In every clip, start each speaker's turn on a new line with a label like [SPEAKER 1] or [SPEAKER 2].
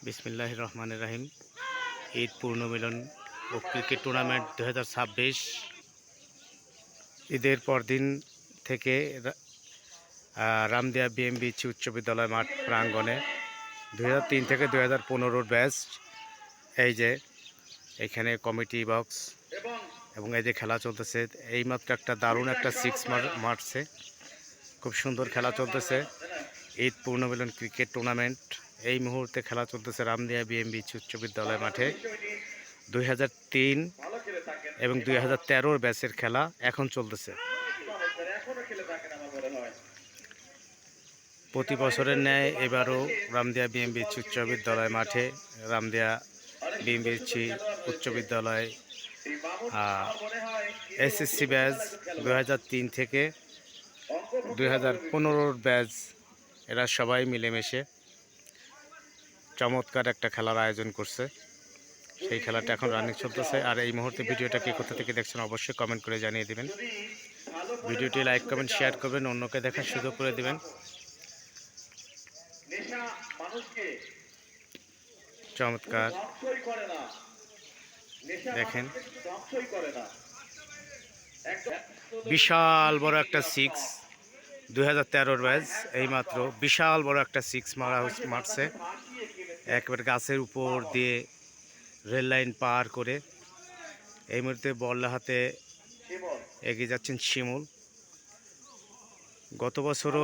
[SPEAKER 1] বিসমিল্লাহির রহমানির রহিম। ঈদ পূর্ণমিলন ও cricket tournament 2026 ঈদের পরদিন থেকে রামদিয়া বিএমবিচি উচ্চ বিদ্যালয় মাঠ প্রাঙ্গণে 2003 থেকে 2015 ব্যাচ। এই যে এখানে কমিটি বক্স এবং এই যে খেলা চলতেছে, এইমাত্র একটা দারুণ একটা সিক্স মারছে। খুব সুন্দর খেলা চলতেছে। ঈদ পূর্ণমিলন ক্রিকেট টুর্নামেন্ট এই মুহূর্তে খেলা চলতেছে রামদিয়া বিএমবিচি উচ্চ বিদ্যালয় মাঠে। 2003 এবং 2013 ব্যাচের খেলা এখন চলতেছে। প্রতি বছরের ন্যায় এবারও রামদিয়া বিএমবিচি উচ্চ বিদ্যালয় মাঠে রামদিয়া বিএমবিচি উচ্চ বিদ্যালয় এসএসসি ব্যাচ 2003 থেকে 2015 ব্যাচ, এরা সবাই মিলেমিশে চমৎকার একটা খেলার আয়োজন করছে। সেই খেলাটা এখন রানিং চলতেছে। আর এই মুহূর্তে ভিডিওটা কে কোথা থেকে দেখছেন অবশ্যই কমেন্ট করে জানিয়ে দেবেন। ভিডিওটি লাইক কমেন্ট শেয়ার করবেন, অন্যকে দেখার সুযোগ করে দেবেন। চমৎকার দেখেন, বিশাল বড় একটা সিক্স 2013 ব্যাচ এইমাত্র বিশাল বড় একটা সিক্স মারছে একবারে গাছের উপর দিয়ে রেল লাইন পার করে। এই মুহূর্তে বল হাতে এগিয়ে যাচ্ছেন শিমুল। গত বছরও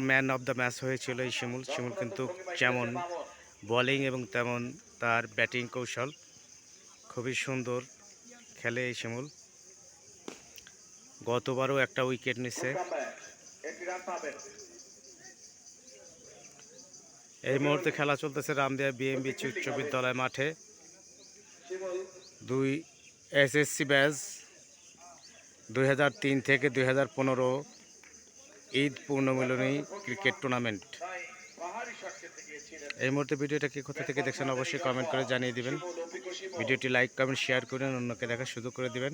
[SPEAKER 1] ম্যান অফ দ্য ম্যাচ হয়েছিল এই শিমুল কিন্তু যেমন বোলিং এবং তেমন তার ব্যাটিং কৌশল, খুবই সুন্দর খেলে এই শিমুল। গতবারও একটা উইকেট নিছে। এই মুহূর্তে খেলা চলতেছে রামদিয়া বিএমবিচি উচ্চ বিদ্যালয় মাঠে। দুই এসএসসি ব্যাচ 2003 থেকে 2015 ঈদ পূর্ণমিলনী ক্রিকেট টুর্নামেন্ট। এই মুহূর্তে ভিডিওটা কি কোথা থেকে দেখছেন অবশ্যই কমেন্ট করে জানিয়ে দিবেন। ভিডিওটি লাইক কমেন্ট শেয়ার করুন, অন্যকে দেখার সুযোগ করে দিবেন।